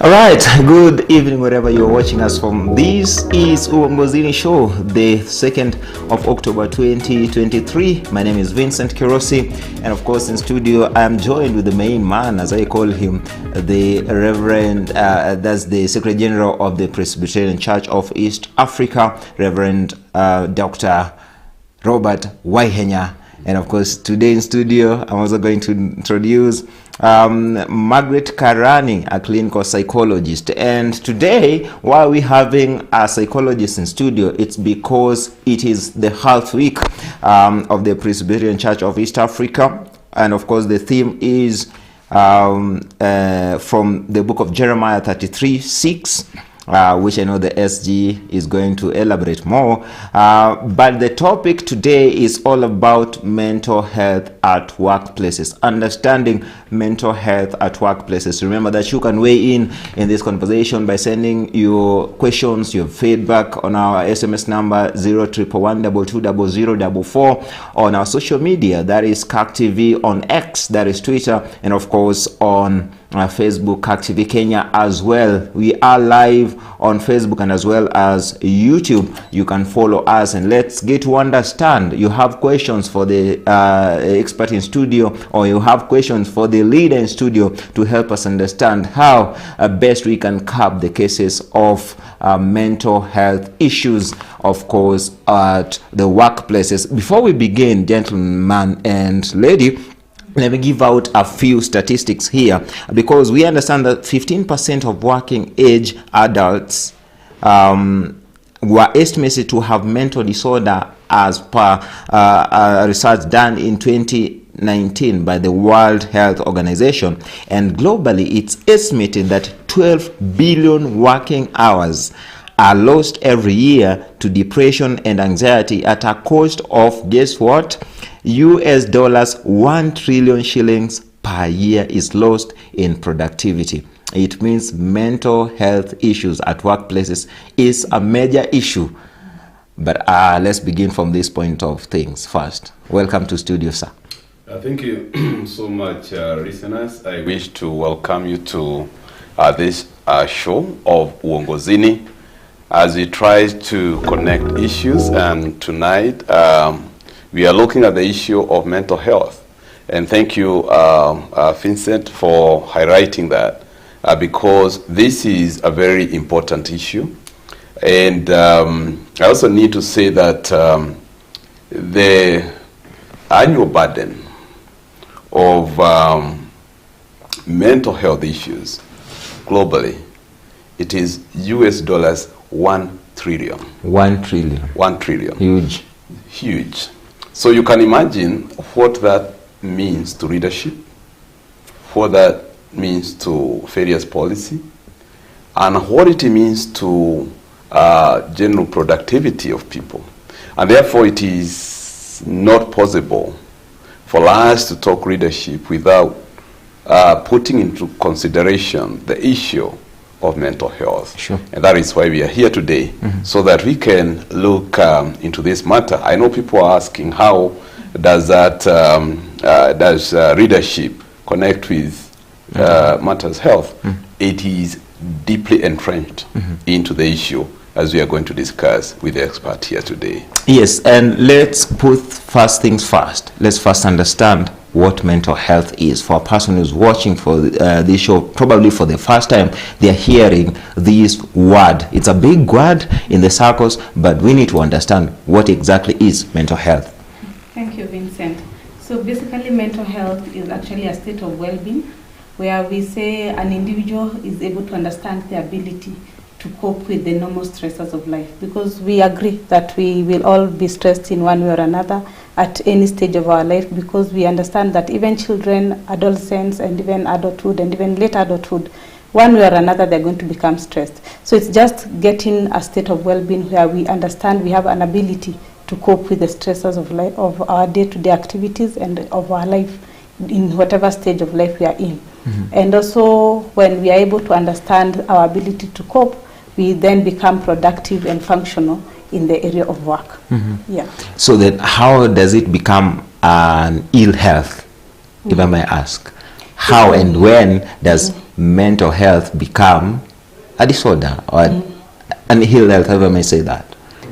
All right, good evening wherever you're watching us from. This is UONGOZINI show, the 2nd of October 2023. My name is Vincent Kirosi, and of course in studio I am joined with the main man, as I call him, the Reverend, that's the Secretary General of the Presbyterian Church of East Africa, Reverend Dr. Robert Waihenya. And of course, today in studio, I'm also going to introduce Margaret Karani, a clinical psychologist. And today, why are we having a psychologist in studio? It's because it is the health week of the Presbyterian Church of East Africa. And of course, the theme is from the book of Jeremiah 33:6. Which I know the SG is going to elaborate more. But the topic today is all about mental health at workplaces, understanding mental health at workplaces. Remember that you can weigh in this conversation by sending your questions, your feedback on our SMS number 01112200044, on our social media, that is CAC TV, on X, that is Twitter, and of course on Facebook, CAC TV Kenya as well. We are live on Facebook and as well as YouTube. You can follow us, and let's get to understand. You have questions for the expert in studio, or you have questions for the leader in studio to help us understand how best we can curb the cases of mental health issues, of course, at the workplaces. Before we begin, gentleman and lady, let me give out a few statistics here, because we understand that 15% of working age adults were estimated to have mental disorder as per research done in 2019 by the World Health Organization. And globally, it's estimated that 12 billion working hours are lost every year to depression and anxiety at a cost of, guess what? US dollars 1 trillion shillings per year is lost in productivity. It means mental health issues at workplaces is a major issue. But let's begin from this point of things first. Welcome to studio, sir. Thank you so much, listeners. I wish to welcome you to this show of UONGOZINI as we try to connect issues. And tonight, we are looking at the issue of mental health. And thank you, Vincent, for highlighting that, because this is a very important issue. And I also need to say that the annual burden of mental health issues globally, it is US dollars 1 trillion. 1 trillion. 1 trillion. Huge. Huge. So you can imagine what that means to leadership, what that means to various policy, and what it means to general productivity of people. And therefore it is not possible for us to talk leadership without putting into consideration the issue of mental health. Sure. And that is why we are here today, so that we can look into this matter. I know people are asking, how does that does leadership connect with matters health? It is deeply entrenched into the issue, as we are going to discuss with the expert here today. Yes, and let's put first things first. Let's first understand what mental health is. For a person who's watching for this show, probably for the first time, they're hearing this word. It's a big word in the circles, but we need to understand what exactly is mental health. Thank you, Vincent. So basically, mental health is actually a state of well-being, where we say an individual is able to understand the ability to cope with the normal stresses of life, because we agree that we will all be stressed in one way or another at any stage of our life, because we understand that even children, adolescents, and even adulthood, and even late adulthood, one way or another, they're going to become stressed. So it's just getting a state of well-being where we understand we have an ability to cope with the stresses of life, of our day-to-day activities, and of our life in whatever stage of life we are in. And also, when we are able to understand our ability to cope, we then become productive and functional in the area of work. Yeah. So then how does it become an ill health, if I may ask? How and when does mental health become a disorder or an ill health, however I may say that?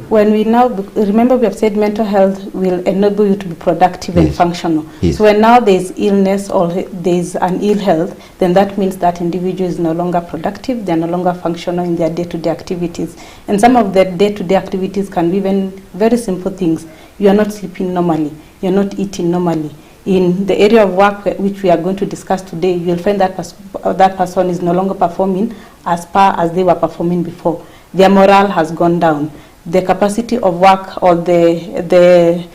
When we now, remember we have said mental health will enable you to be productive and functional. Yes. So when now there's illness or there's an ill health, then that means that individual is no longer productive, they're no longer functional in their day-to-day activities. And some of their day-to-day activities can be even very simple things. You are not sleeping normally, you're not eating normally. In the area of work which we are going to discuss today, you'll find that that person is no longer performing as far as they were performing before. Their morale has gone down. The capacity of work or the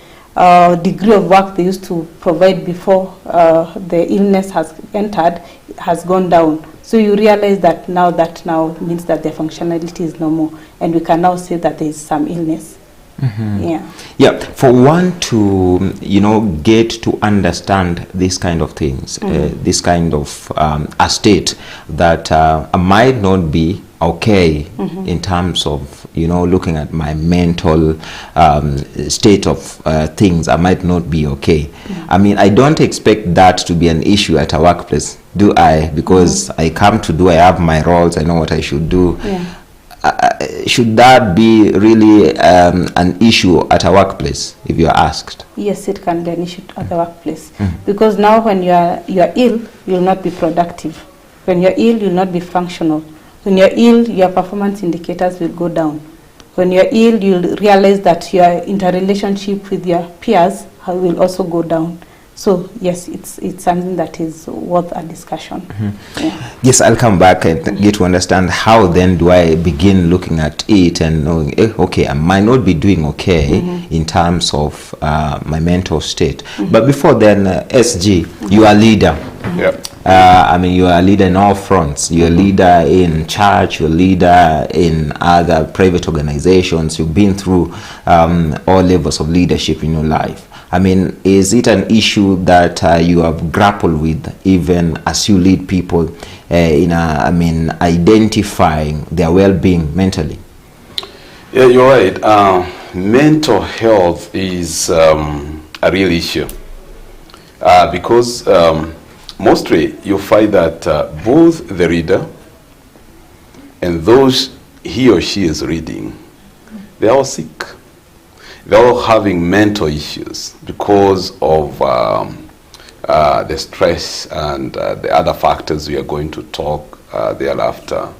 degree of work they used to provide before the illness has entered has gone down. So you realize that now means that their functionality is no more, and we can now say that there is some illness. Yeah. For one to get to understand this kind of things, this kind of a state that might not be okay in terms of looking at my mental state of things, I might not be okay. I mean, I don't expect that to be an issue at a workplace, do I? Because I come to do, I have my roles, I know what I should do. Should that be really an issue at a workplace, if you're asked? Yes, it can be an issue at the workplace. Because now when you're ill, you'll not be productive. When you're ill, you'll not be functional. When you're ill, your performance indicators will go down. When you're ill, you'll realize that your interrelationship with your peers will also go down. So yes, it's something that is worth a discussion. Yes, I'll come back and get to understand how then do I begin looking at it and knowing, okay, I might not be doing okay in terms of my mental state. But before then, SG, you are a leader. I mean, you are a leader in all fronts. You're a leader in church, you're a leader in other private organizations. You've been through all levels of leadership in your life. I mean, is it an issue that you have grappled with even as you lead people in identifying their well-being mentally? Yeah, you're right. Mental health is a real issue because mostly you find that both the reader and those he or she is reading, they're all sick. They're all having mental issues because of the stress and the other factors we are going to talk thereafter.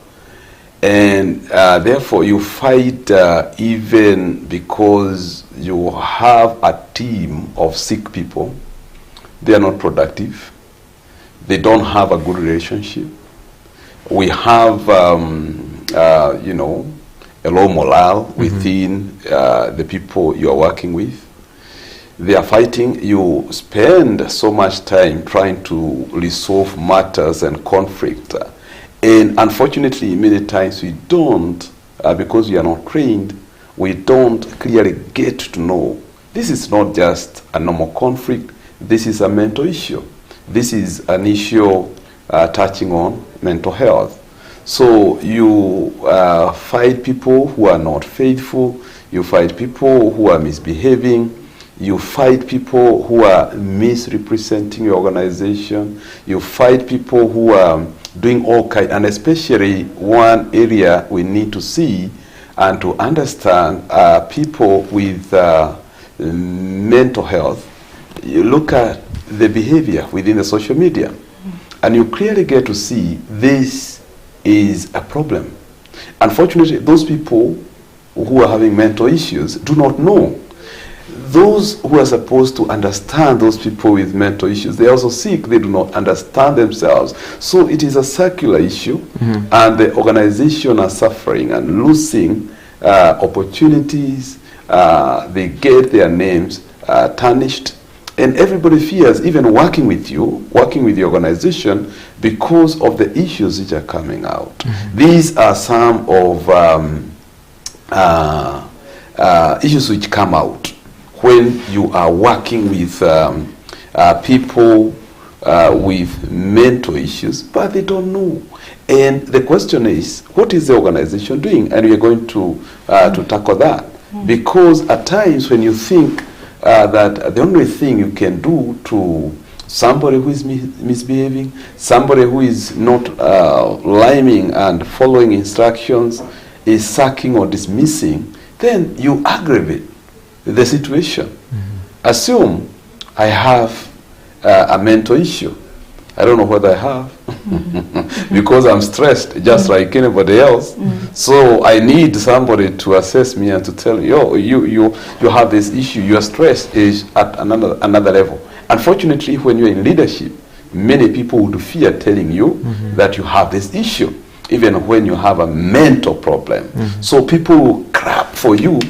And therefore you find even because you have a team of sick people, they are not productive. They don't have a good relationship. We have, a low morale within the people you are working with. They are fighting. You spend so much time trying to resolve matters and conflict. And unfortunately, many times we don't, because we are not trained, we don't clearly get to know. This is not just a normal conflict. This is a mental issue. This is an issue touching on mental health. So you find people who are not faithful, you find people who are misbehaving, you find people who are misrepresenting your organization, you find people who are doing all kinds, and especially one area we need to see and to understand people with mental health. You look at the behavior within the social media, and you clearly get to see this is a problem. Unfortunately, those people who are having mental issues do not know. Those who are supposed to understand those people with mental issues, they are also sick. They do not understand themselves. So it is a circular issue, and the organization are suffering and losing opportunities. They get their names tarnished. And everybody fears even working with you, working with the organization, because of the issues which are coming out. These are some of issues which come out when you are working with people with mental issues, but they don't know. And the question is, what is the organization doing? And we are going to tackle that. Because at times when you think that the only thing you can do to somebody who is misbehaving, somebody who is not liming and following instructions, is sacking or dismissing, then you aggravate the situation. Assume I have a mental issue. I don't know what I have because I'm stressed just like anybody else. So I need somebody to assess me and to tell me, oh, you have this issue. Your stress is at another level. Unfortunately, when you're in leadership, many people would fear telling you that you have this issue, even when you have a mental problem. So people will crap for you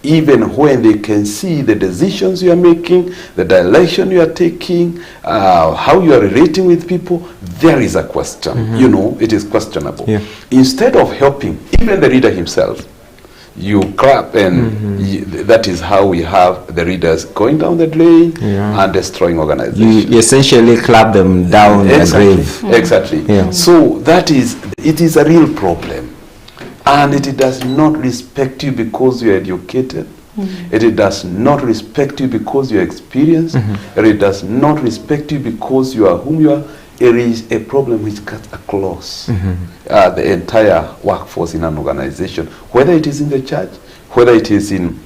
even when they can see the decisions you are making, the direction you are taking, how you are relating with people. There is a question. You know, it is questionable. Instead of helping even the leader himself, you clap, and that is how we have the leaders going down the drain and destroying organizations. You essentially clap them down the grave. Exactly. So it is a real problem. And it does not respect you because you are educated. It does not respect you because you are experienced. It does not respect you because you are whom you are. It is a problem which cuts across the entire workforce in an organization, whether it is in the church, whether it is in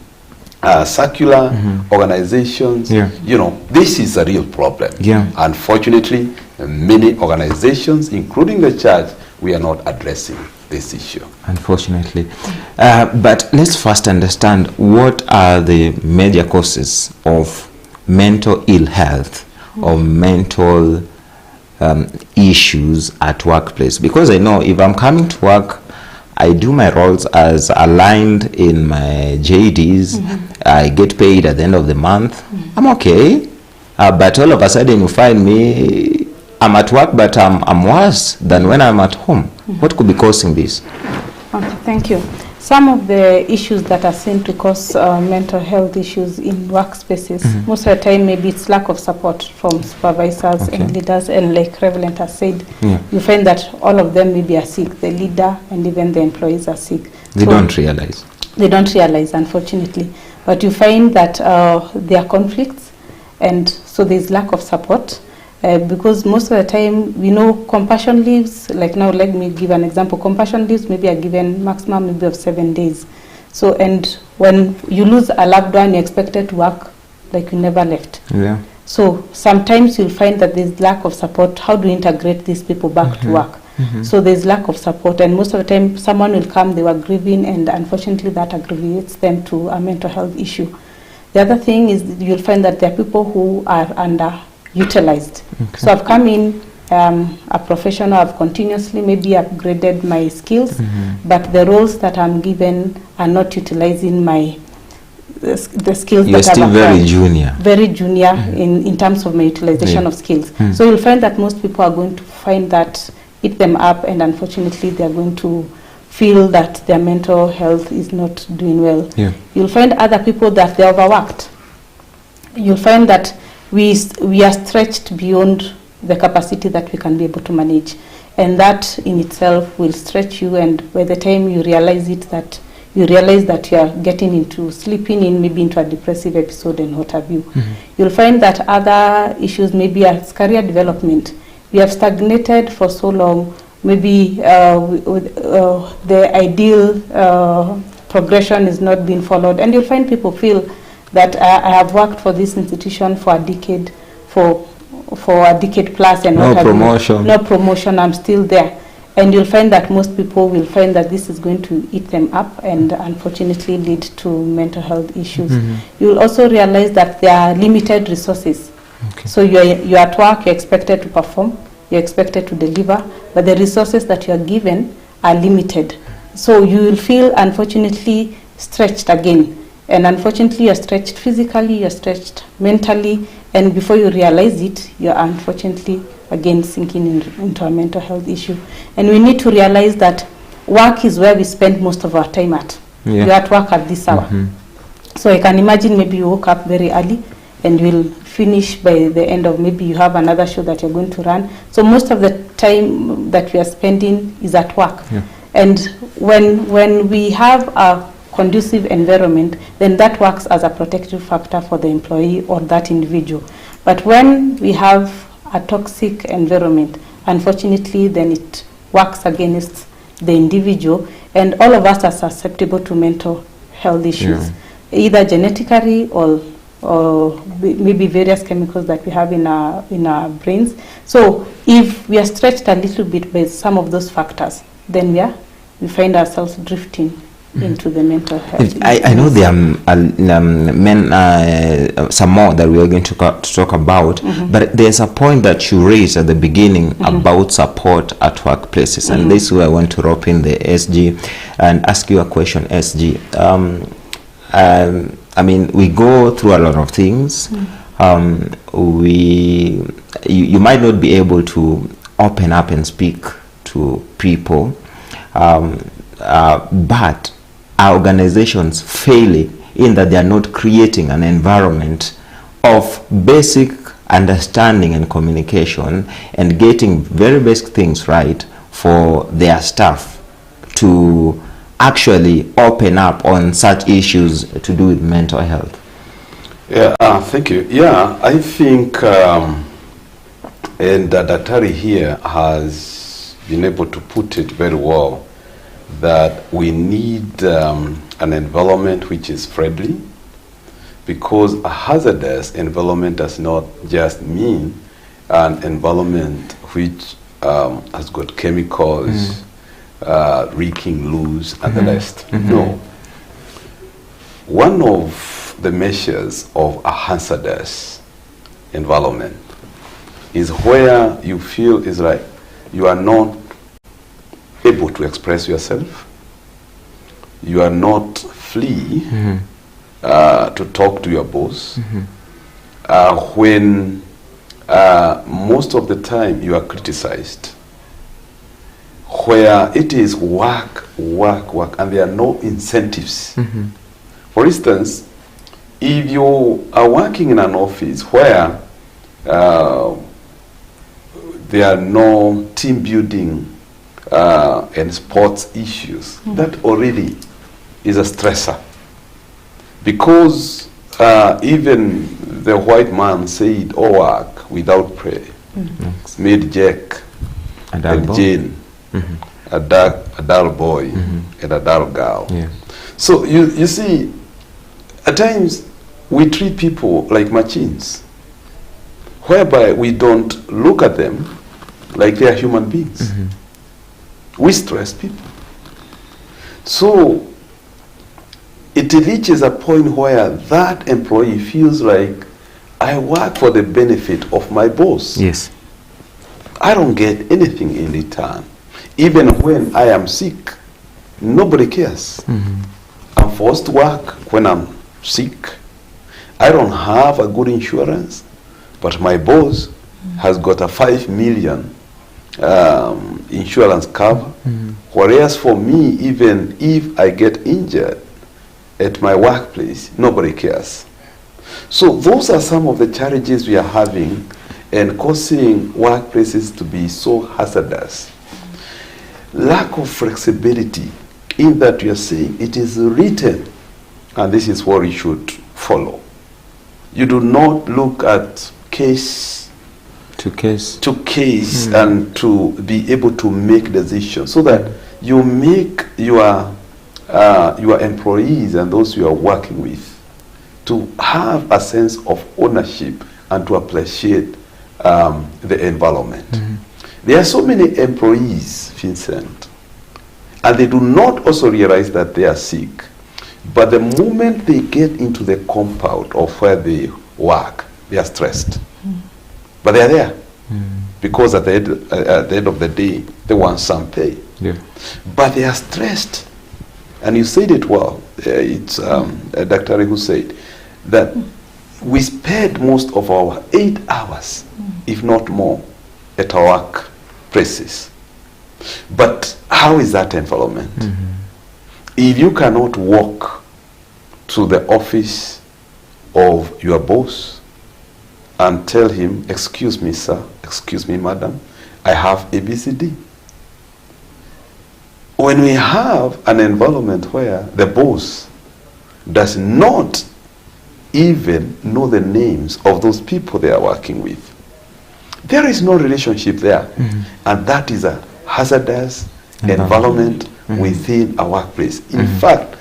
secular organizations. You know, this is a real problem. Unfortunately, many organizations, including the church, we are not addressing this issue. Unfortunately. But let's first understand what are the major causes of mental ill health or mental issues at workplace. Because I know if I'm coming to work, I do my roles as aligned in my JDs, I get paid at the end of the month, I'm okay. But all of a sudden you find me, I'm at work, but I'm worse than when I'm at home. What could be causing this? Okay, thank you. Some of the issues that are seen to cause mental health issues in workspaces, most of the time maybe it's lack of support from supervisors and leaders, and like Reverend has said, you find that all of them maybe are sick, the leader and even the employees are sick. They don't realize. They don't realize, unfortunately. But you find that there are conflicts, and so there's lack of support. Because most of the time, we know compassion leaves, like now let me give an example, compassion leaves maybe are given maximum maybe of 7 days. So, and when you lose a loved one, you're expected to work like you never left. So sometimes you'll find that there's lack of support. How do you integrate these people back to work? So there's lack of support, and most of the time someone will come, they were grieving, and unfortunately that aggravates them to a mental health issue. The other thing is you'll find that there are people who are underutilized. So I've come in a professional, I've continuously maybe upgraded my skills, but the roles that I'm given are not utilizing my the skills. You're that still I've very acquired. junior. Very junior in terms of my utilization of skills. So you'll find that most people are going to find that eat them up, and unfortunately they are going to feel that their mental health is not doing well. You'll find other people that they're overworked. You'll find that we are stretched beyond the capacity that we can be able to manage, and that in itself will stretch you, and by the time you realize that you are getting into sleeping in, maybe into a depressive episode and what have you. You'll find that other issues maybe as career development. We have stagnated for so long, maybe the ideal progression is not being followed, and you'll find people feel that I have worked for this institution for a decade, for a decade plus, and no promotion. No promotion, I'm still there. And you'll find that most people will find that this is going to eat them up and unfortunately lead to mental health issues. You'll also realize that there are limited resources. So you're at work, you're expected to perform, you're expected to deliver, but the resources that you're given are limited. So you will feel unfortunately stretched again. And unfortunately, you're stretched physically, you're stretched mentally, and before you realize it, you're unfortunately again sinking into a mental health issue. And we need to realize that work is where we spend most of our time at. You're at work at this hour. So I can imagine maybe you woke up very early and you'll finish by the end of, maybe you have another show that you're going to run. So most of the time that we are spending is at work. And when we have a conducive environment, then that works as a protective factor for the employee or that individual. But when we have a toxic environment, unfortunately, then it works against the individual, and all of us are susceptible to mental health issues, either genetically or maybe various chemicals that we have in our brains. So if we are stretched a little bit by some of those factors, then we find ourselves drifting into the mental health. I know there are some more that we are going to talk about, but there's a point that you raised at the beginning about support at workplaces, and this is where I want to rope in the SG and ask you a question, SG. I mean, we go through a lot of things. You might not be able to open up and speak to people, but our organizations failing in that they are not creating an environment of basic understanding and communication and getting very basic things right for their staff to actually open up on such issues to do with mental health. Yeah, thank you. Yeah, I think, and Daktari here has been able to put it very well, that we need an environment which is friendly, because a hazardous environment does not just mean an environment which has got chemicals, reeking loose and the rest. No. One of the measures of a hazardous environment is where you feel is like you are not able to express yourself, you are not free to talk to your boss, when most of the time you are criticized, where it is work, and there are no incentives. For instance, if you are working in an office where there are no team building and sports issues, that already is a stressor. Because even the white man said, "All work without play made Jack and Jane a dull boy and a dull girl." So you see, at times we treat people like machines, whereby we don't look at them like they are human beings. We stress people. So it reaches a point where that employee feels like, I work for the benefit of my boss. Yes. I don't get anything in return. Even when I am sick, nobody cares. I'm forced to work when I'm sick. I don't have a good insurance, but my boss has got a 5 million insurance cover. Whereas for me, even if I get injured at my workplace, nobody cares. So those are some of the challenges we are having and causing workplaces to be so hazardous. Lack of flexibility, in that you are saying it is written, and this is what we should follow. You do not look at case to case and to be able to make decisions, so that you make your employees and those you are working with to have a sense of ownership and to appreciate the environment. There are so many employees, Vincent, and they do not also realize that they are sick. But the moment they get into the compound of where they work, they are stressed. But they are there because at the end of the day, they want some pay. But they are stressed. And you said it well. It's Dr. who said that we spend most of our 8 hours, if not more, at our workplaces. But how is that environment? If you cannot walk to the office of your boss and tell him, "Excuse me, sir, excuse me, madam, I have ABCD." When we have an environment where the boss does not even know the names of those people they are working with. There is no relationship there. And that is a hazardous environment within a workplace. In fact,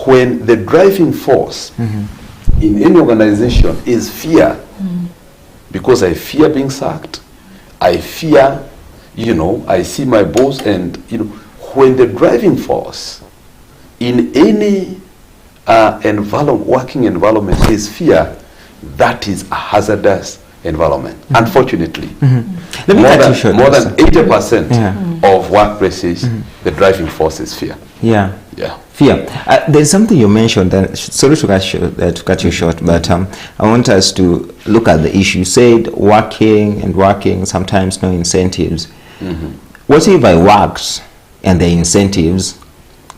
when the driving force in any organization is fear, because I fear being sacked, I fear, I see my boss, and, when the driving force in any working environment is fear, that is a hazardous environment. Unfortunately, more than 80% of workplaces, the driving force is fear. Yeah. Fear. There's something you mentioned, and sorry to cut you short, but I want us to look at the issue. You said working, sometimes no incentives. What if I worked and the incentives,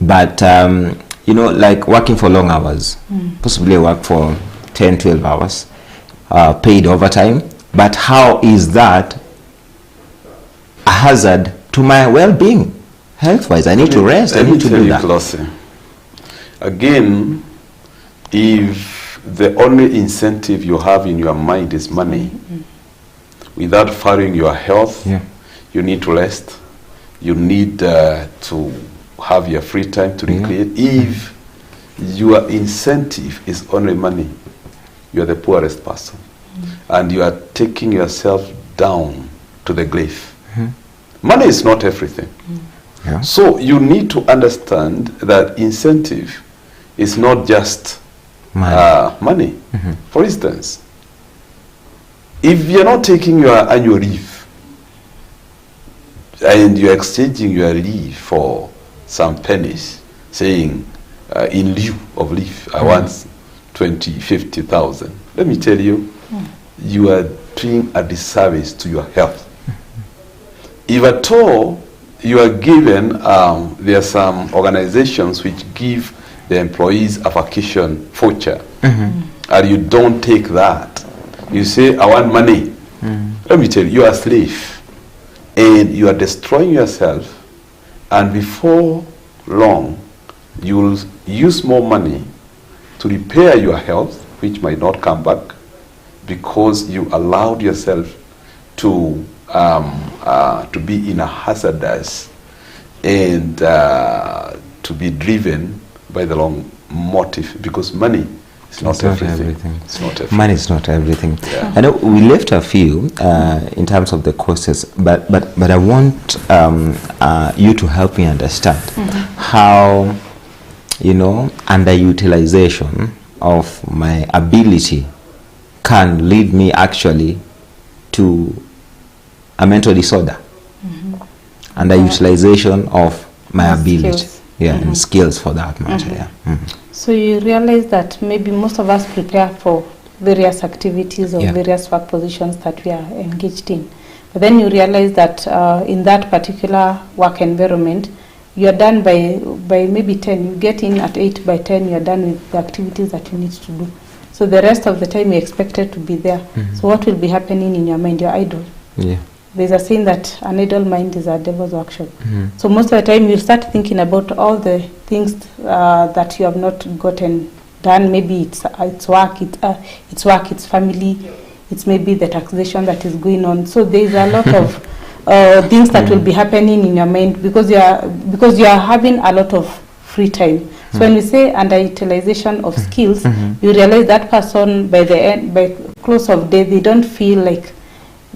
but like working for long hours, possibly work for 10, 12 hours, paid overtime, but how is that a hazard to my well-being? Health-wise, I need to rest, I need to do that. Closely. Again, if the only incentive you have in your mind is money, without valuing your health, you need to rest, you need to have your free time to recreate. If your incentive is only money, you are the poorest person. And you are taking yourself down to the grave. Money is not everything. So you need to understand that incentive is not just money. For instance, if you're not taking your annual leave and you're exchanging your leave for some pennies, saying in lieu of leave, I want 20, 50,000, let me tell you, you are doing a disservice to your health. If at all you are given, there are some organizations which give the employees a vacation voucher, and you don't take that. You say, I want money. Let me tell you, you are a slave, and you are destroying yourself, and before long, you will use more money to repair your health, which might not come back, because you allowed yourself to be in a hazardous and to be driven by the wrong motive, because money is not everything. It's not everything. Money is not everything. I know we left a few in terms of the courses, but I want you to help me understand how underutilization of my ability can lead me actually to a mental disorder. Underutilization of my ability. Skills. And skills for that matter. So you realize that maybe most of us prepare for various activities or various work positions that we are engaged in. But then you realize that in that particular work environment, you are done by maybe 10. You get in at 8, by 10 you are done with the activities that you need to do. So the rest of the time you're expected to be there. So what will be happening in your mind? You're idle. There's a saying that an idle mind is a devil's workshop. So most of the time you'll start thinking about all the things that you have not gotten done. Maybe it's work, it's family, it's maybe the taxation that is going on. So there's a lot of things that will be happening in your mind because you are having a lot of free time. So when we say underutilization of skills, you realize that person by close of day, they don't feel like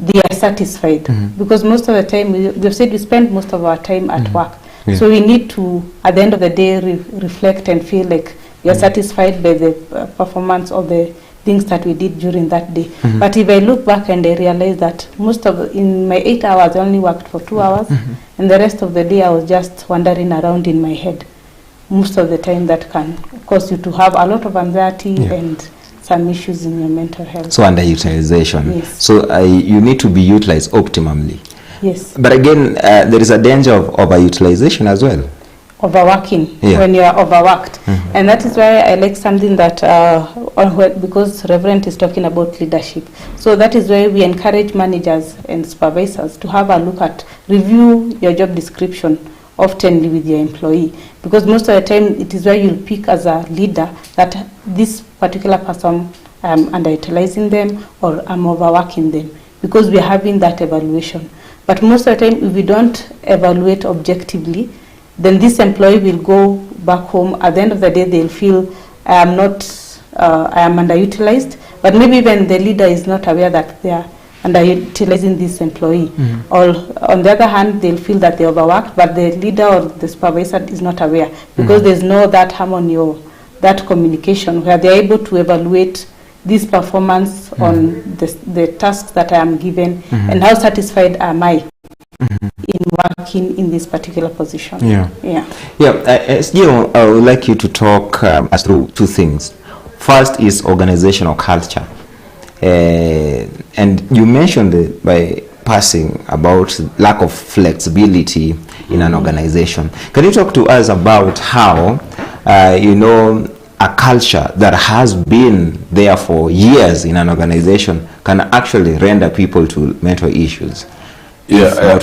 they are satisfied, because most of the time we've said we spend most of our time at work. So we need to, at the end of the day, reflect and feel like we are satisfied by the performance of the things that we did during that day. But if I look back and I realize that in my 8 hours I only worked for 2 hours, and the rest of the day I was just wandering around in my head, most of the time that can cause you to have a lot of anxiety and some issues in your mental health. So underutilization. Yes. So you need to be utilized optimally. Yes. But again, there is a danger of overutilization as well. Overworking, when you are overworked. And that is why I like something that, because Reverend is talking about leadership. So that is why we encourage managers and supervisors to have a look at, review your job description often with your employee, because most of the time it is where you'll pick as a leader that this particular person, I'm underutilizing them or I'm overworking them, because we're having that evaluation. But most of the time, if we don't evaluate objectively, then this employee will go back home. At the end of the day, they'll feel I am underutilized, but maybe even the leader is not aware that they are underutilizing this employee. Or on the other hand, they'll feel that they overworked, but the leader or the supervisor is not aware, because there's no that harmony or that communication where they're able to evaluate this performance on the tasks that I am given, and how satisfied am I in working in this particular position. I would like you to talk us through two things. First is organizational culture, and you mentioned by passing about lack of flexibility in an organization. Can you talk to us about how a culture that has been there for years in an organization can actually render people to mental issues? I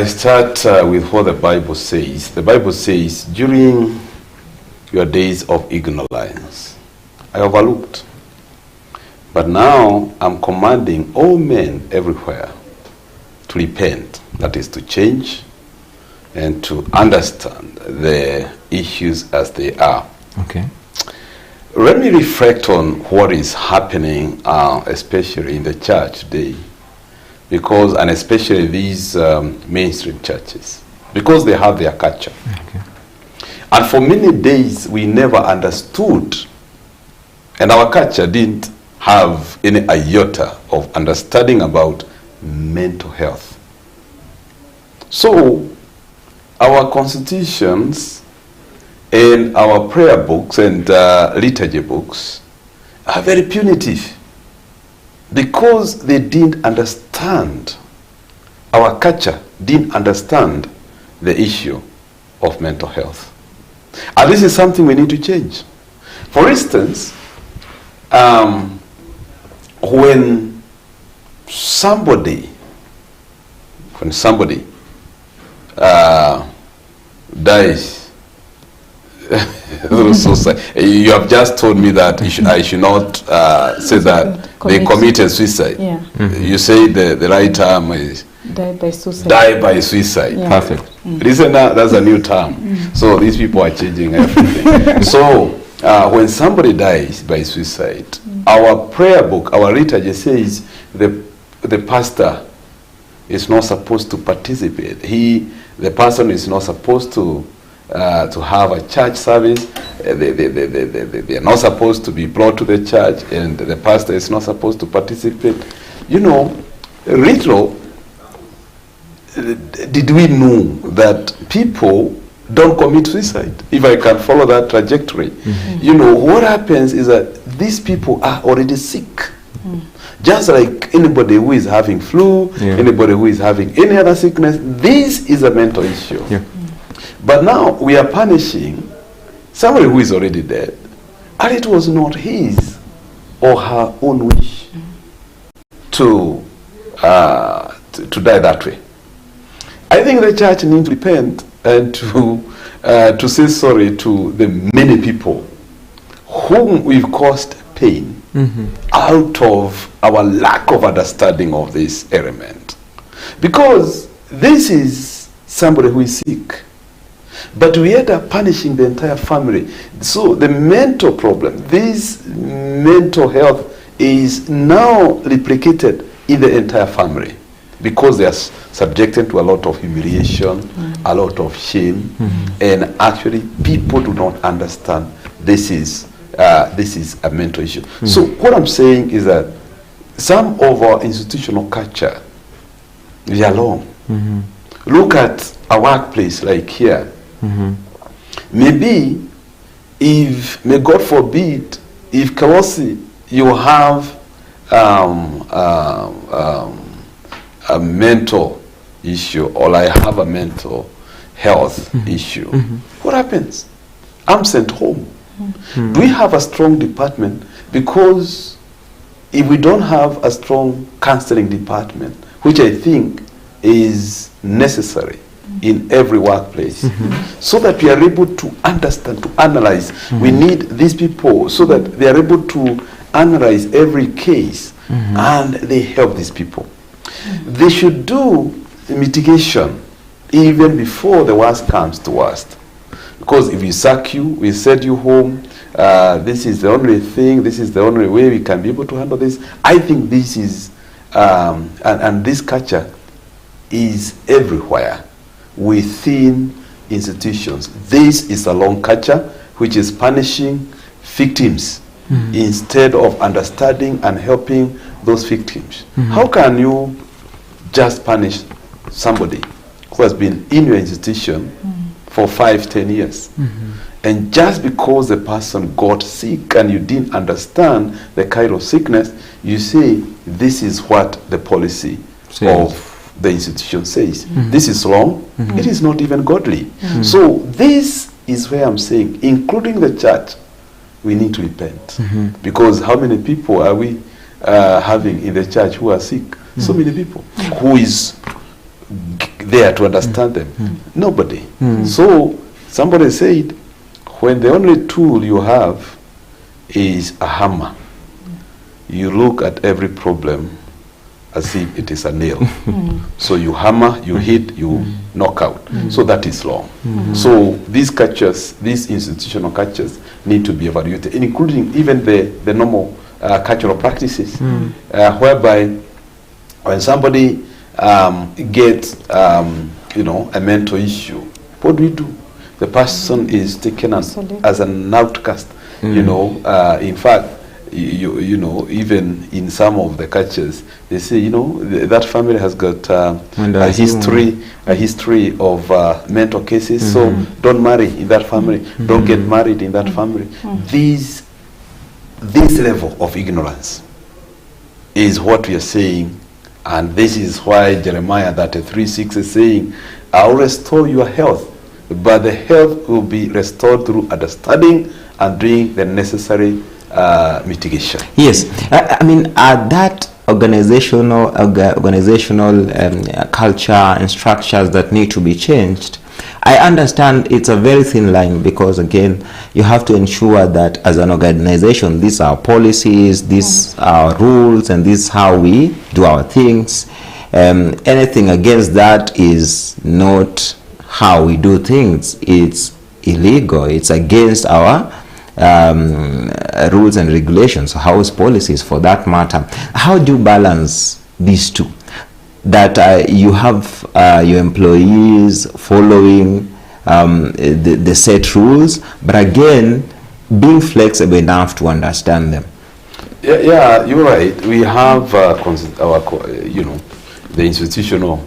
start with what the Bible says. The Bible says, during your days of ignorance, I overlooked. But now I'm commanding all men everywhere to repent, that is to change and to understand the issues as they are. Okay. Let me reflect on what is happening, especially in the church today, because, and especially these mainstream churches, because they have their culture. Okay. And for many days, we never understood, and our culture didn't have any iota of understanding about mental health. So, our constitutions and our prayer books and liturgy books are very punitive, because they didn't understand, our culture didn't understand the issue of mental health. And this is something we need to change. For instance, when somebody dies through suicide, you have just told me that I should not say that they committed suicide. You say the right term is die by suicide. Die by suicide. Perfect. Listen, that's a new term. So these people are changing everything. So when somebody dies by suicide, our prayer book, our liturgy says the pastor is not supposed to participate. The person is not supposed to have a church service. They are not supposed to be brought to the church, and the pastor is not supposed to participate. Little did we know that people don't commit suicide, if I can follow that trajectory. What happens is that these people are already sick. Just like anybody who is having flu, anybody who is having any other sickness, this is a mental issue. But now we are punishing somebody who is already dead, and it was not his or her own wish to die that way. I think the church needs to repent and to say sorry to the many people whom we've caused pain out of our lack of understanding of this element. Because this is somebody who is sick, but we end up punishing the entire family. So the mental problem, this mental health, is now replicated in the entire family, because they are subjected to a lot of humiliation, a lot of shame, and actually people do not understand this is a mental issue. So what I'm saying is that some of our institutional culture, they are long. Look at a workplace like here. Maybe if, may God forbid, if Kawosi, you have a mental issue, or I have a mental health issue, what happens? I'm sent home. Do we have a strong department? Because if we don't have a strong counseling department, which I think is necessary in every workplace, so that we are able to understand, to analyze. We need these people so that they are able to analyze every case, and they help these people. They should do mitigation even before the worst comes to worst. Because if we sack you, we send you home, this is the only thing, this is the only way we can be able to handle this. I think this is, and this culture is everywhere within institutions. This is a long culture which is punishing victims instead of understanding and helping those victims. How can you just punish somebody who has been in your institution for 5-10 years? And just because the person got sick and you didn't understand the kind of sickness, you say, this is what the policy of the institution says. This is wrong. It is not even godly. So this is where I'm saying, including the church, we need to repent. Because how many people are we having in the church who are sick? So many people. Who is there to understand them? Nobody. So somebody said, when the only tool you have is a hammer, you look at every problem as if it is a nail. So you hammer, you hit, you knock out. So that is wrong. So these cultures, these institutional cultures, need to be evaluated, including even the normal cultural practices, whereby when somebody gets a mental issue, what do? The person is taken as an outcast. In fact, even in some of the cultures, they say, that family has got a history of mental cases, so don't marry in that family, don't get married in that family. This level of ignorance is what we are saying, and this is why Jeremiah 33:6 is saying, I'll restore your health, but the health will be restored through understanding and doing the necessary mitigation. Yes, I mean, that organizational culture and structures that need to be changed. I understand it's a very thin line, because again, you have to ensure that as an organization, these are policies, these are rules, and this is how we do our things. Anything against that is not how we do things. It's illegal. It's against our rules and regulations, house policies for that matter. How do you balance these two? That you have your employees following the set rules, but again, being flexible enough to understand them. Yeah, you're right. We have the institutional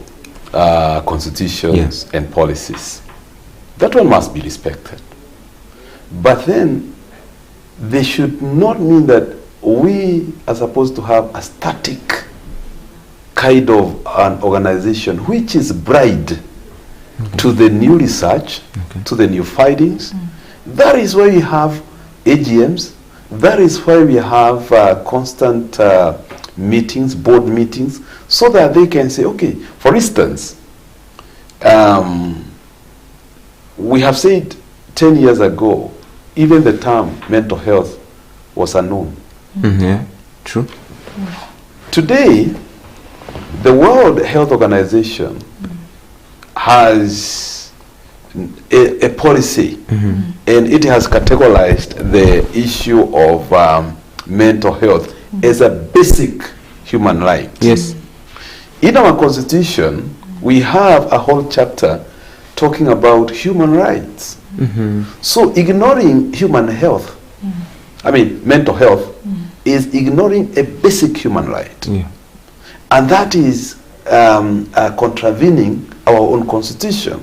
constitutions and policies. That one must be respected. But then, they should not mean that we are supposed to have a static kind of an organization which is bride to the new research, to the new findings. That is why we have AGMs. That is why we have constant meetings, board meetings, so that they can say, okay, for instance, we have said 10 years ago, even the term mental health was unknown. Yeah, true. Today, the World Health Organization has a policy, and it has categorized the issue of mental health as a basic human right. Yes. In our constitution, we have a whole chapter talking about human rights. So ignoring human health, mental health, is ignoring a basic human right. And that is contravening our own constitution.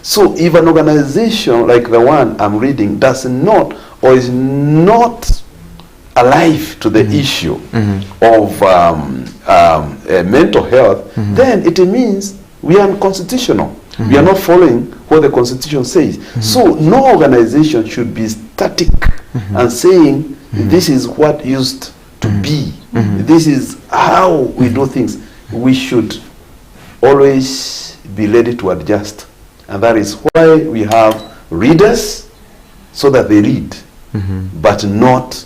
So if an organization like the one I'm reading does not, or is not alive to the issue of mental health, then it means we are unconstitutional. We are not following what the Constitution says. So no organization should be static and saying this is what used to be. This is how we do things. We should always be ready to adjust. And that is why we have readers, so that they read, but not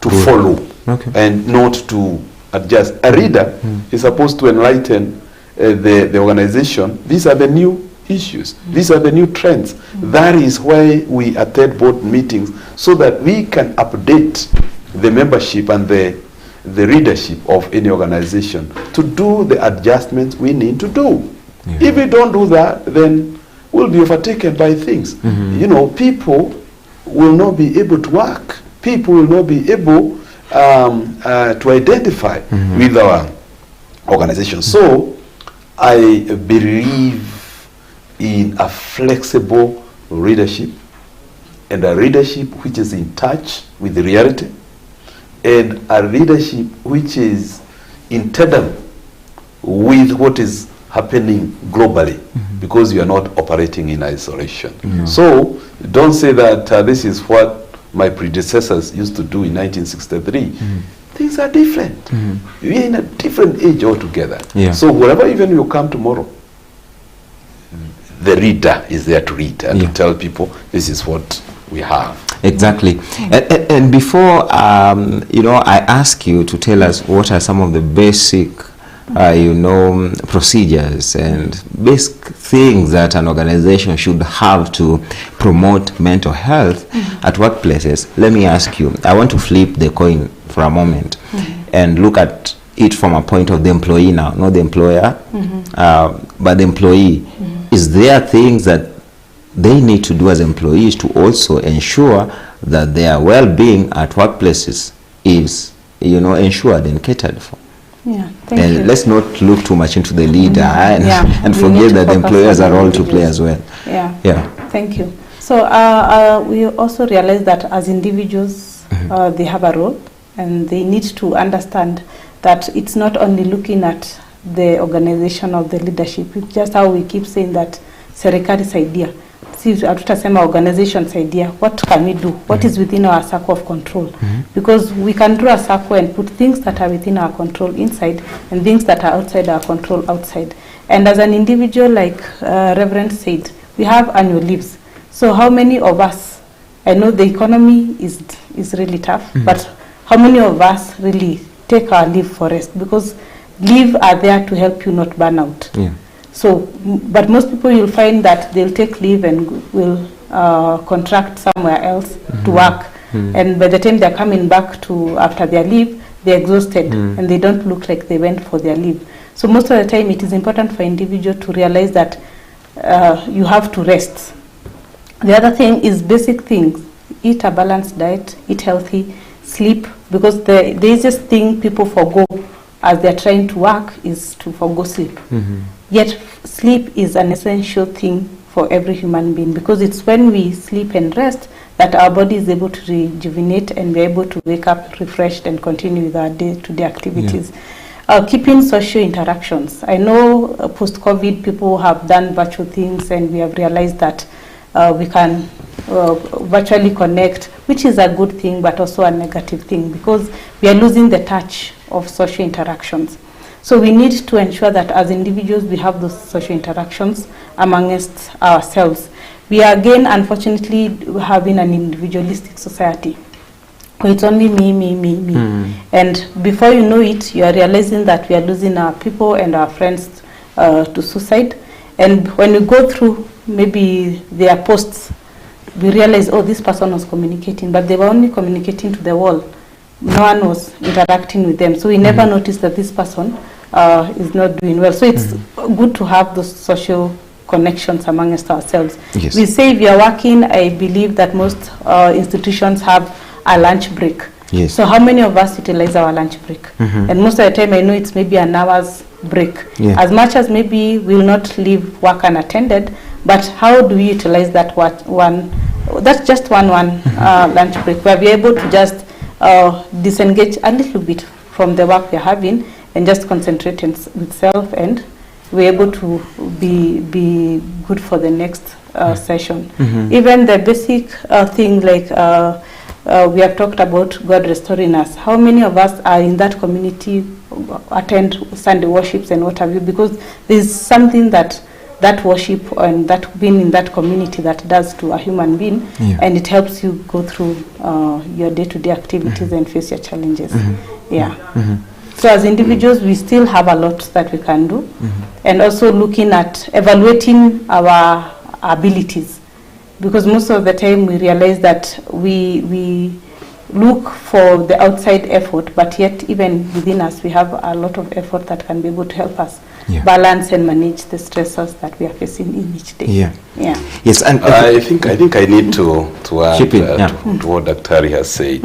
to follow, and not to adjust. A reader is supposed to enlighten the organization. These are the new issues. These are the new trends. That is why we attend board meetings, so that we can update the membership and the readership of any organization to do the adjustments we need to do. If we don't do that, then we'll be overtaken by things. You know, people will not be able to work. People will not be able to identify with our organization. So I believe in a flexible readership, and a readership which is in touch with the reality, and a leadership which is in tandem with what is happening globally, because you are not operating in isolation. So don't say that this is what my predecessors used to do in 1963. Things are different. We are in a different age altogether. So wherever even you come tomorrow, the reader is there to read and to tell people this is what we have. Exactly. And before you know, I ask you to tell us what are some of the basic you know, procedures and basic things that an organization should have to promote mental health at workplaces. Let me ask you, I want to flip the coin for a moment and look at it from a point of the employee now, not the employer, but the employee. Is there things that they need to do as employees to also ensure that their well-being at workplaces is, you know, ensured and catered for? Thank you. Let's not look too much into the leader and forget that the employers are all to play as well. Thank you. So we also realize that as individuals, they have a role, and they need to understand that it's not only looking at the organization of the leadership. It's just how we keep saying that serikali's idea. See, hatutasema organization's idea. What can we do? What is within our circle of control? Because we can draw a circle and put things that are within our control inside, and things that are outside our control outside. And as an individual, like Reverend said, we have annual leaves. So how many of us, I know the economy is really tough, but how many of us really take our leave for rest? Because leave are there to help you not burn out. So, but most people, you'll find that they'll take leave and will contract somewhere else to work. And by the time they're coming back to after their leave, they're exhausted and they don't look like they went for their leave. So most of the time, it is important for individual to realize that you have to rest. The other thing is basic things: eat a balanced diet, eat healthy, sleep, because the easiest thing people forgo as they're trying to work is to forgo sleep. Yet sleep is an essential thing for every human being, because it's when we sleep and rest that our body is able to rejuvenate and we're able to wake up refreshed and continue with our day-to-day activities. Keeping social interactions. I know post-COVID people have done virtual things, and we have realized that we can virtually connect, which is a good thing but also a negative thing, because we are losing the touch of social interactions. So we need to ensure that as individuals we have those social interactions amongst ourselves. We are again, unfortunately, having an individualistic society. It's only me. And before you know it, you are realizing that we are losing our people and our friends to suicide. And when we go through maybe their posts, we realize, oh, this person was communicating, but they were only communicating to the wall. No one was interacting with them. So we never noticed that this person is not doing well. So it's good to have those social connections amongst ourselves. We say if you are working, I believe that most institutions have a lunch break. So how many of us utilize our lunch break? And most of the time, I know it's maybe an hour's break. As much as maybe we'll not leave work unattended, but how do we utilize that one? That's just one lunch break, where we're able to just disengage a little bit from the work we're having and just concentrate with self, and we're able to be good for the next session. Even the basic thing like we have talked about God restoring us. How many of us are in that community, attend Sunday worships and what have you? Because there's something that that worship and that being in that community that does to a human being, and it helps you go through your day-to-day activities and face your challenges. So as individuals, we still have a lot that we can do, and also looking at evaluating our abilities, because most of the time we realize that we look for the outside effort, but yet even within us we have a lot of effort that can be able to help us balance and manage the stressors that we are facing in each day. Yes, and I think I need to add to what Dr. Hari has said.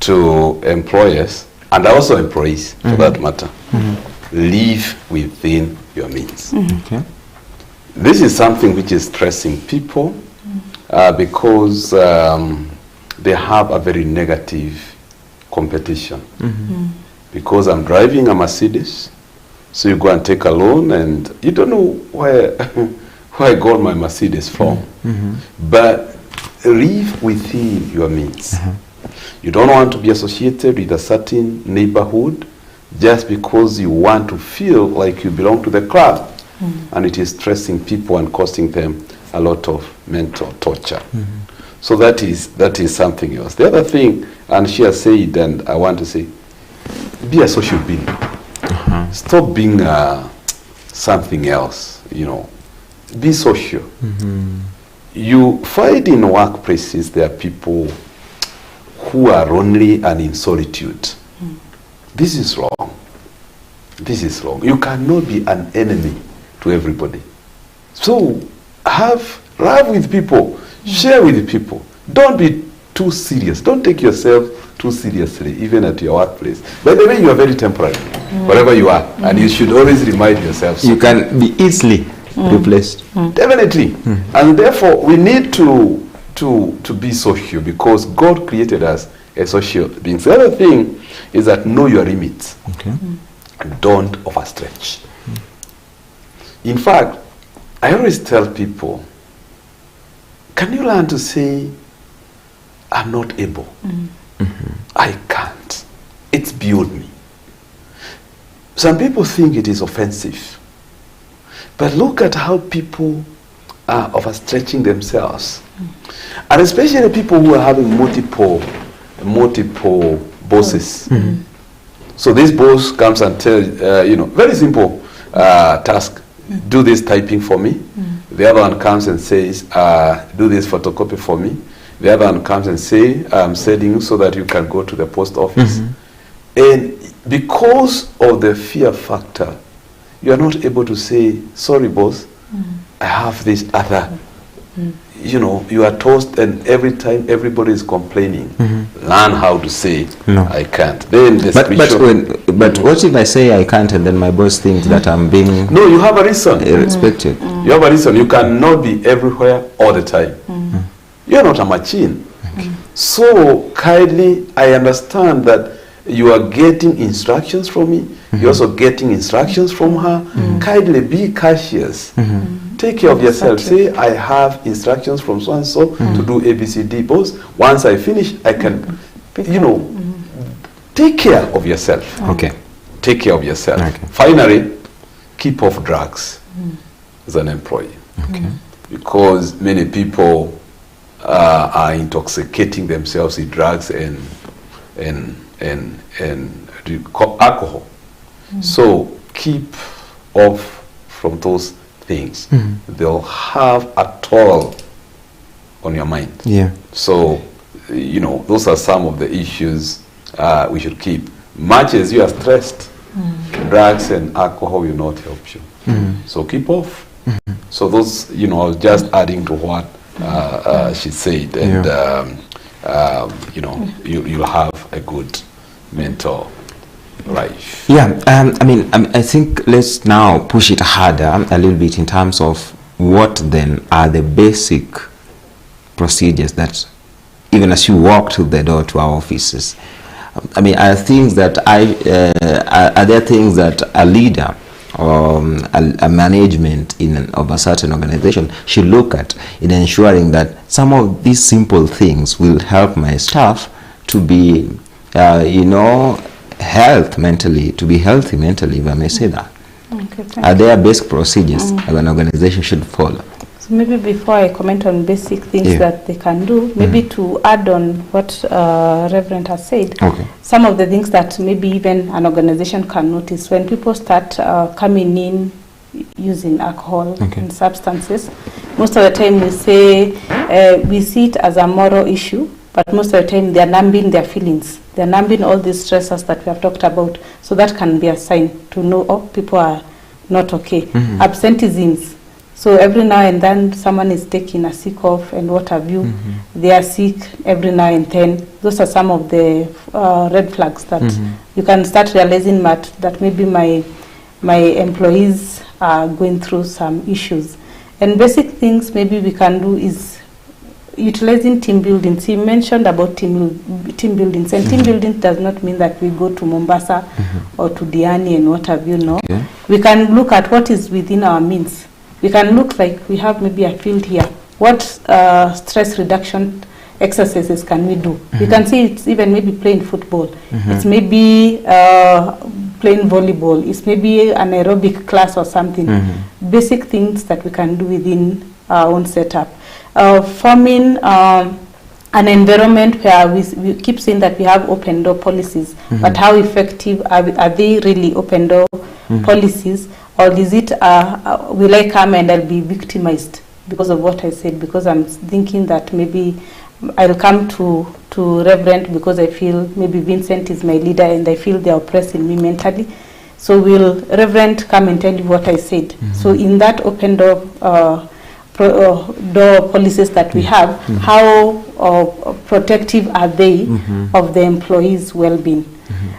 To employers and also employees, for that matter, live within your means. This is something which is stressing people because they have a very negative competition. Because I'm driving a Mercedes, so you go and take a loan and you don't know where I got my Mercedes from. But live within your means. You don't want to be associated with a certain neighborhood just because you want to feel like you belong to the club. And it is stressing people and costing them a lot of mental torture. So that is something else. The other thing, and she has said, and I want to say, be a social being. Stop being something else, you know. Be social. You find in workplaces there are people who are lonely and in solitude. This is wrong. This is wrong. You cannot be an enemy to everybody. So have love with people, share with people. Don't be too serious. Don't take yourself too seriously, even at your workplace. By the way, you are very temporary, wherever you are, and you should always remind yourself. You can be easily replaced. Definitely. And therefore, we need to be social because God created us as social beings. The other thing is that know your limits. And don't overstretch. In fact, I always tell people, can you learn to say, I'm not able? I can't. It's beyond me. Some people think it is offensive. But look at how people are overstretching themselves. And especially people who are having multiple bosses. So this boss comes and tells, very simple task, do this typing for me. The other one comes and says, do this photocopy for me. The other one comes and say, I'm sending so that you can go to the post office. And because of the fear factor, you are not able to say, sorry boss, I have this other. You know, you are toast, and every time everybody is complaining. Learn how to say, no, I can't. Then the but what if I say I can't and then my boss thinks that I'm being... No, you have a reason. Respected. You have a reason. You cannot be everywhere all the time. You are not a machine. So kindly, I understand that you are getting instructions from me. You're also getting instructions from her. Kindly be cautious. Take care of yourself. Say, I have instructions from so-and-so to do ABCD. Boss, once I finish, I can, take care of yourself. Take care of yourself. Finally, keep off drugs as an employee. Because many people are intoxicating themselves with drugs and alcohol. So keep off from those things. They'll have a toll on your mind. So, those are some of the issues we should keep. Much as you are stressed, drugs and alcohol will not help you. So keep off. So those, I was just adding to what she said, and you'll have a good mental life. I think let's now push it harder a little bit in terms of what then are the basic procedures that, even as you walk through the door to our offices, are there things that a leader or a management of a certain organization should look at in ensuring that some of these simple things will help my staff to be, health mentally, to be healthy mentally, if I may say that? Okay, Are there basic procedures that an organization should follow? So maybe before I comment on basic things that they can do, maybe to add on what Reverend has said, some of the things that maybe even an organization can notice when people start coming in using alcohol and substances. Most of the time we say, we see it as a moral issue, but most of the time they're numbing their feelings. They're numbing all these stressors that we have talked about. So that can be a sign to know, oh, people are not okay. Absenteeisms. So every now and then someone is taking a sick off and what have you. They are sick every now and then. Those are some of the red flags that you can start realizing that maybe my employees are going through some issues. And basic things maybe we can do is utilizing team building. So you mentioned about team buildings, and team building does not mean that we go to Mombasa or to Diani and what have you. No, we can look at what is within our means. We can look like we have maybe a field here. What stress reduction exercises can we do? You can see it's even maybe playing football. It's maybe playing volleyball. It's maybe an aerobic class or something. Basic things that we can do within our own setup. Forming an environment where we keep saying that we have open door policies, but how effective are they really open door policies? Or is it, will I come and I'll be victimized because of what I said? Because I'm thinking that maybe I'll come to Reverend because I feel maybe Vincent is my leader and I feel they're oppressing me mentally. So will Reverend come and tell you what I said? So in that open door policies that we have, how protective are they of the employees' well-being?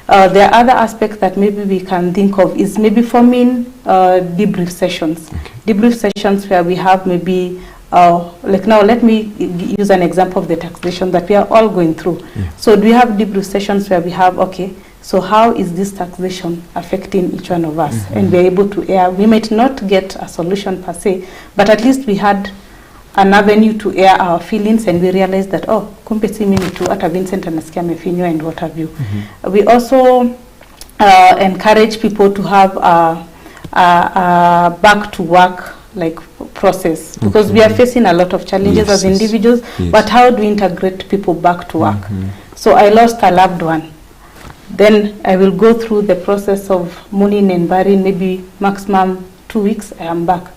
There are other aspects that maybe we can think of is maybe forming debrief sessions. Debrief sessions where we have maybe, like now let me use an example of the taxation that we are all going through. So do we have debrief sessions where we have, okay, so how is this taxation affecting each one of us? And we're able to air, we might not get a solution per se, but at least we had an avenue to air our feelings, and we realized that, oh, kumbe si mimi tu, ata Vincent anasikia mefinyo and what have you. We also encourage people to have a back to work like process, because we are facing a lot of challenges as individuals, but how do we integrate people back to work? So I lost a loved one. Then I will go through the process of mooning and burying, maybe maximum 2 weeks, I am back.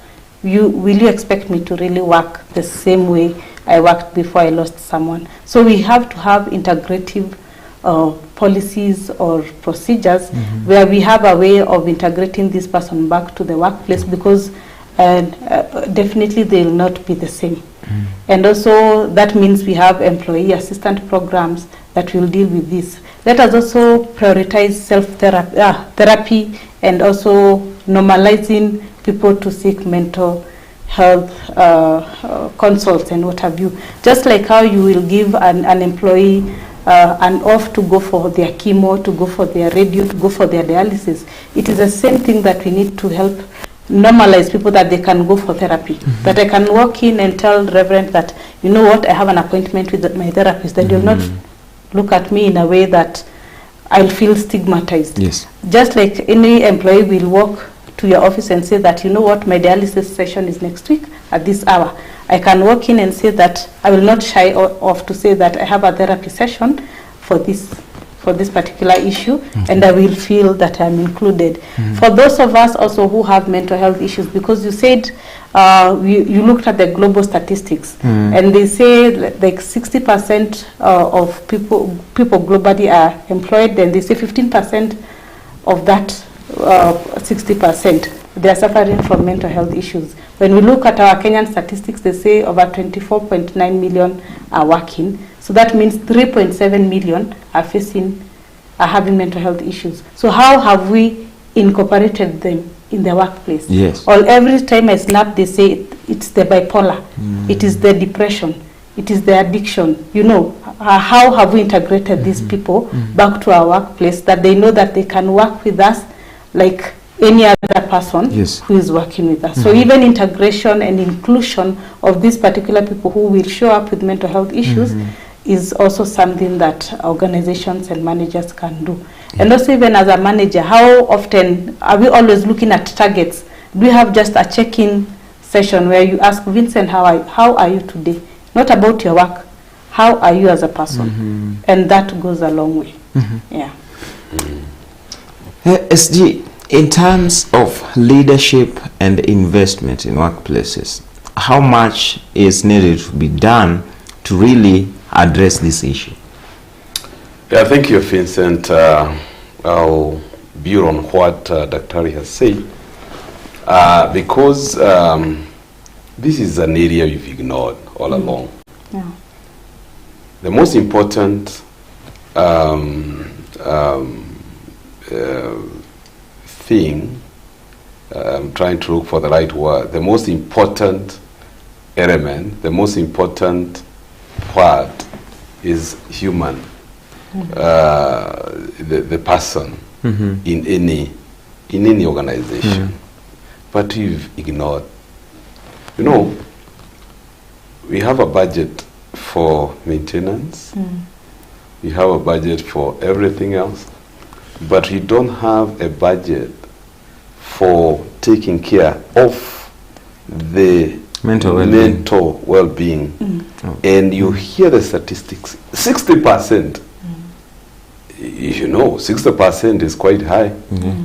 Will you expect me to really work the same way I worked before I lost someone? So we have to have integrative policies or procedures where we have a way of integrating this person back to the workplace, because definitely they will not be the same. And also that means we have employee assistant programs that will deal with this. Let us also prioritize self-therapy and also normalizing people to seek mental health consults and what have you. Just like how you will give an employee an off to go for their chemo, to go for their radio, to go for their dialysis. It is the same thing that we need to help normalize people, that they can go for therapy. That I can walk in and tell Reverend that, you know what, I have an appointment with my therapist, that you'll not look at me in a way that I'll feel stigmatized. Just like any employee will walk to your office and say that, you know what, my dialysis session is next week at this hour. I can walk in and say that I will not shy off to say that I have a therapy session for this particular issue, and I will feel that I'm included. For those of us also who have mental health issues, because you said you looked at the global statistics, and they say like 60% of people globally are employed, and they say 15% of that 60% they are suffering from mental health issues. When we look at our Kenyan statistics, they say over 24.9 million are working. So that means 3.7 million are having mental health issues. So how have we incorporated them in the workplace? Or every time I snap, they say it's the bipolar, it is the depression, it is the addiction. You know, how have we integrated these people back to our workplace, that they know that they can work with us like any other person who is working with us. So even integration and inclusion of these particular people who will show up with mental health issues is also something that organizations and managers can do. And also even as a manager, how often are we always looking at targets? Do we have just a check-in session where you ask Vincent, how are you today? Not about your work, how are you as a person? And that goes a long way. Yeah. SG, in terms of leadership and investment in workplaces, how much is needed to be done to really address this issue? Yeah, thank you, Vincent. I'll build on what Dr. has said, because this is an area you've ignored all along. Yeah. The most important thing, I'm trying to look for the right word, the most important element, the most important part is human, the person in any organization. But you've ignored. You know, we have a budget for maintenance, we have a budget for everything else, but we don't have a budget for taking care of the mental well-being. And you hear the statistics, 60%. You know, 60% is quite high.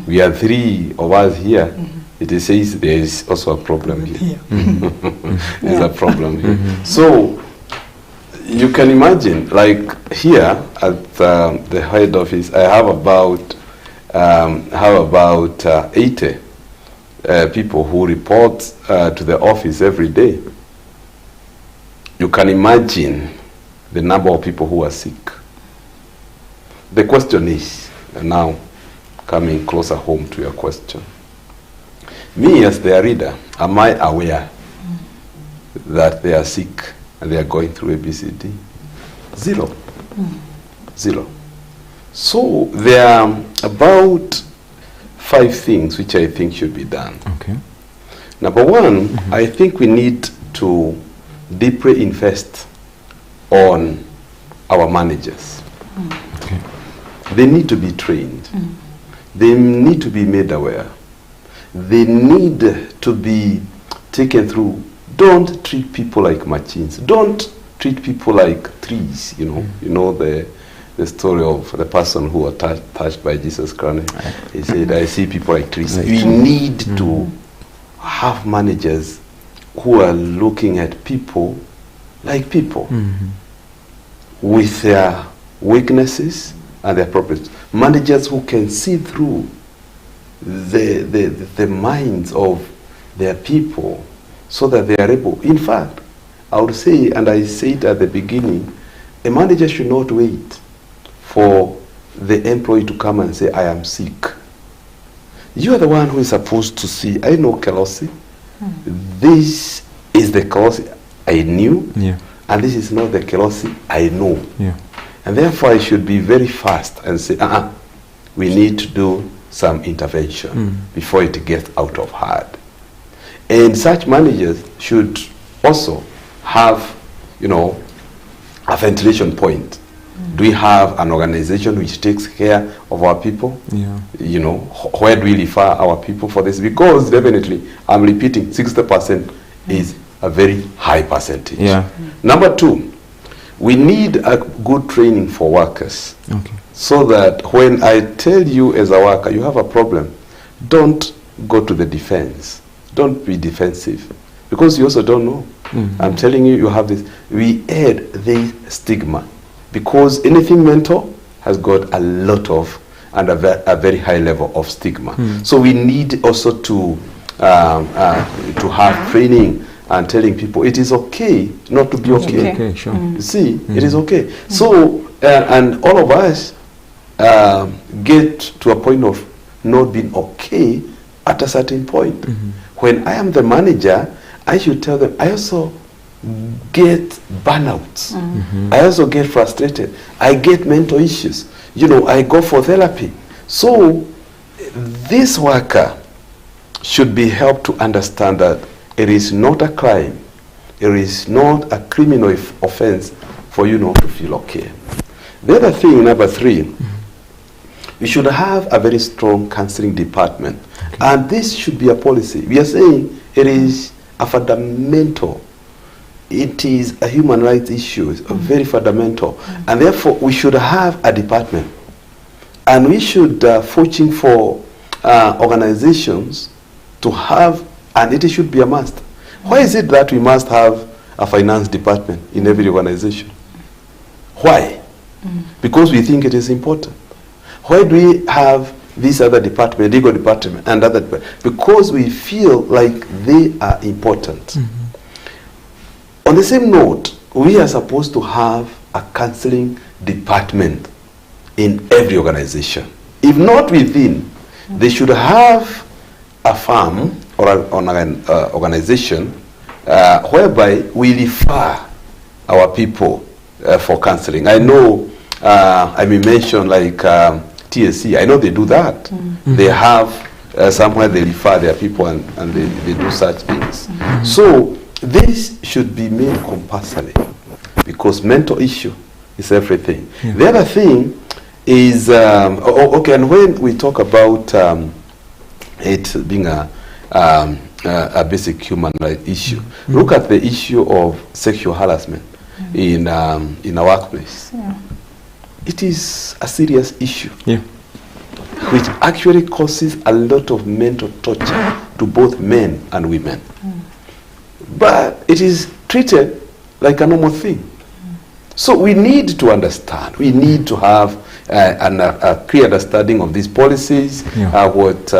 We are 3 of us here. It says there is also a problem here. There's a problem here. So you can imagine, like here at the head office, I have about 80 people who report to the office every day. You can imagine the number of people who are sick. The question is, and now coming closer home to your question, me as their reader, am I aware that they are sick and they are going through ABCD? Zero. Zero. So there are about 5 things which I think should be done. Okay. Number 1, I think we need to deeply invest on our managers. Okay. They need to be trained. They need to be made aware. They need to be taken through. Don't treat people like machines. Don't treat people like trees. You know, you know the story of the person who was touched by Jesus Christ. He said, "I see people like trees." We need to have managers who are looking at people like people, with their weaknesses and their problems. Managers who can see through the minds of their people so that they are able. In fact, I would say, and I said at the beginning, a manager should not wait for the employee to come and say, "I am sick." You are the one who is supposed to see, "I know Kelosi. This is the Kelosi I knew, and this is not the Kelosi I know." And therefore I should be very fast and say, we need to do some intervention before it gets out of hand. And such managers should also have, you know, a ventilation point. Do we have an organization which takes care of our people? You know, where do we refer our people for this? Because definitely, I'm repeating, 60% is a very high percentage. Number 2, we need a good training for workers. So that when I tell you as a worker, you have a problem, don't go to the defense. Don't be defensive. Because you also don't know. I'm telling you, you have this. We add the stigma. Because anything mental has got a lot of, and a very high level of stigma. So we need also to have training and telling people it is okay not to be okay. You see, it is okay. So, and all of us get to a point of not being okay at a certain point. When I am the manager, I should tell them, I also get burnouts. I also get frustrated. I get mental issues. You know, I go for therapy. So this worker should be helped to understand that it is not a crime. It is not a criminal offense for you not to feel okay. The other thing, number 3, we should have a very strong counseling department. And this should be a policy. We are saying it is a fundamental. It is a human rights issue. It's very fundamental. And therefore, we should have a department. And we should fortune for organizations to have, and it should be a must. Why is it that we must have a finance department in every organization? Why? Because we think it is important. Why do we have this other department, legal department, and other department? Because we feel like they are important. On the same note, we are supposed to have a counseling department in every organization. If not within, they should have a firm or an organization whereby we refer our people for counseling. I know, I may mention like TSC, I know they do that. They have somewhere they refer their people and they do such things. So this should be made compulsory because mental issue is everything. The other thing is, okay, and when we talk about it being a basic human right issue, look at the issue of sexual harassment in a workplace. It is a serious issue, which actually causes a lot of mental torture to both men and women. But it is treated like a normal thing. So we need to understand, we need to have a clear understanding of these policies, what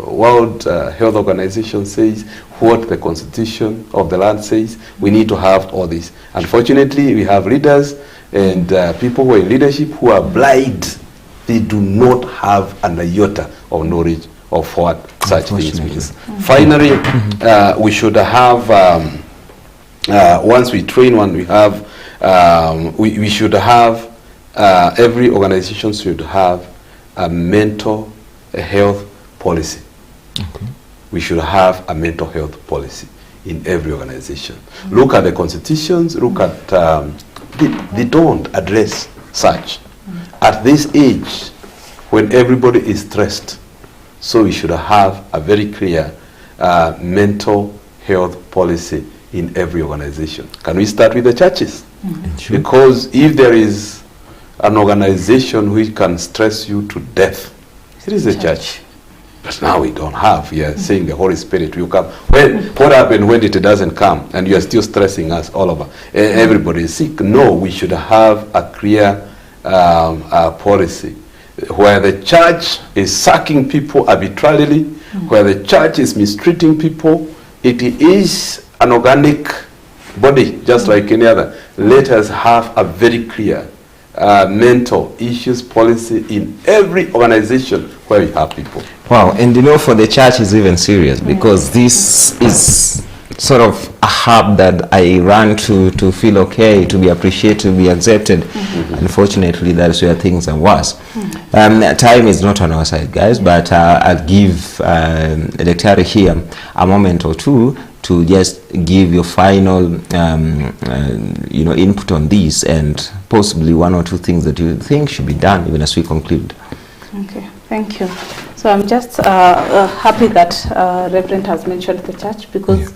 World Health Organization says, what the Constitution of the land says. We need to have all this. Unfortunately, we have leaders and people who are in leadership who are blind. They do not have an iota of knowledge of what such things means. Finally, we should have, once we train one, we have, we should have, every organization should have a mental health policy. We should have a mental health policy in every organization. Look at the constitutions, look at, they don't address such. At this age, when everybody is stressed, so we should have a very clear mental health policy in every organization. Can we start with the churches? Because if there is an organization which can stress you to death, it is a church. But now we don't have. We are saying the Holy Spirit will come. What happened when it doesn't come and you are still stressing us all over? Everybody is sick. No, we should have a clear policy where the church is sacking people arbitrarily, where the church is mistreating people. It is an organic body, just like any other. Let us have a very clear mental issues policy in every organization where we have people. Wow, and you know, for the church is even serious because this is sort of a hub that I run to feel okay, to be appreciated, to be accepted. Unfortunately, that's where things are worse. Time is not on our side, guys, but I'll give Dr. here a moment or two to just give your final you know, input on this and possibly one or two things that you think should be done even as we conclude. Okay, thank you. So I'm just happy that Reverend has mentioned the church because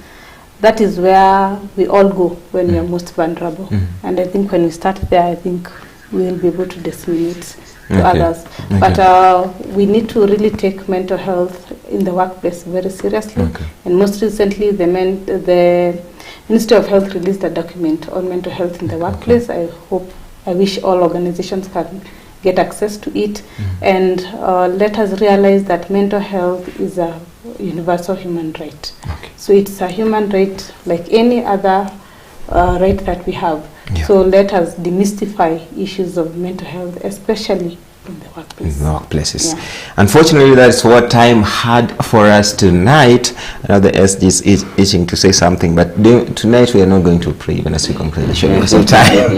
that is where we all go when we are most vulnerable. And I think when we start there, I think we will be able to disseminate to others. But we need to really take mental health in the workplace very seriously. And most recently, the Ministry of Health released a document on mental health in the workplace. I wish all organizations can get access to it. And let us realize that mental health is a universal human right. So it's a human right like any other right that we have. So let us demystify issues of mental health, especially in the workplace. In the workplaces. Unfortunately, that's what time had for us tonight. Now the SD is itching to say something, but tonight we are not going to pray even as we conclude the show because of time.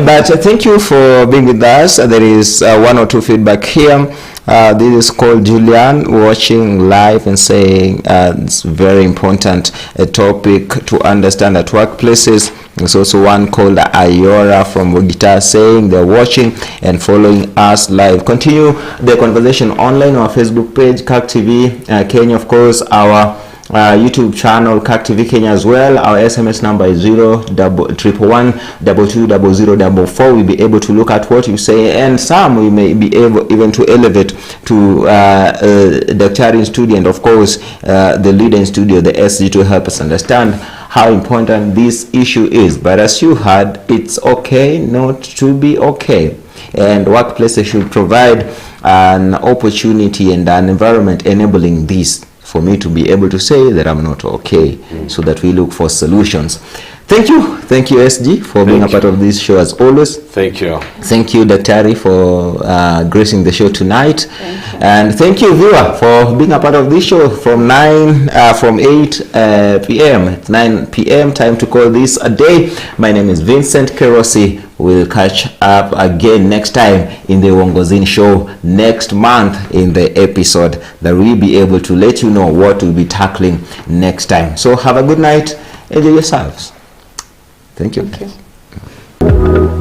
But thank you for being with us. There is one or two feedback here. This is called Julian watching live and saying it's very important a topic to understand at workplaces. There's also one called Ayora from Wogita saying they're watching and following us live. Continue the conversation online on our Facebook page, CAC TV Kenya, of course, our YouTube channel, CAC TV Kenya as well. Our SMS number is 011 220044. We'll be able to look at what you say, and some we may be able even to elevate to Dr. in studio, and of course the leader in studio, the SG, to help us understand how important this issue is. But as you heard, it's okay not to be okay, and workplaces should provide an opportunity and an environment enabling this, for me to be able to say that I'm not okay, so that we look for solutions. Thank you, SG, for being a part of this show as always. Thank you. Thank you, Dr. for gracing the show tonight. And thank you, viewer, for being a part of this show from 8 p.m. It's 9 p.m. Time to call this a day. My name is Vincent Kerosi. We'll catch up again next time in the UONGOZINI show next month in the episode that we'll be able to let you know what we'll be tackling next time. So have a good night. Enjoy yourselves. Thank you. Thank you.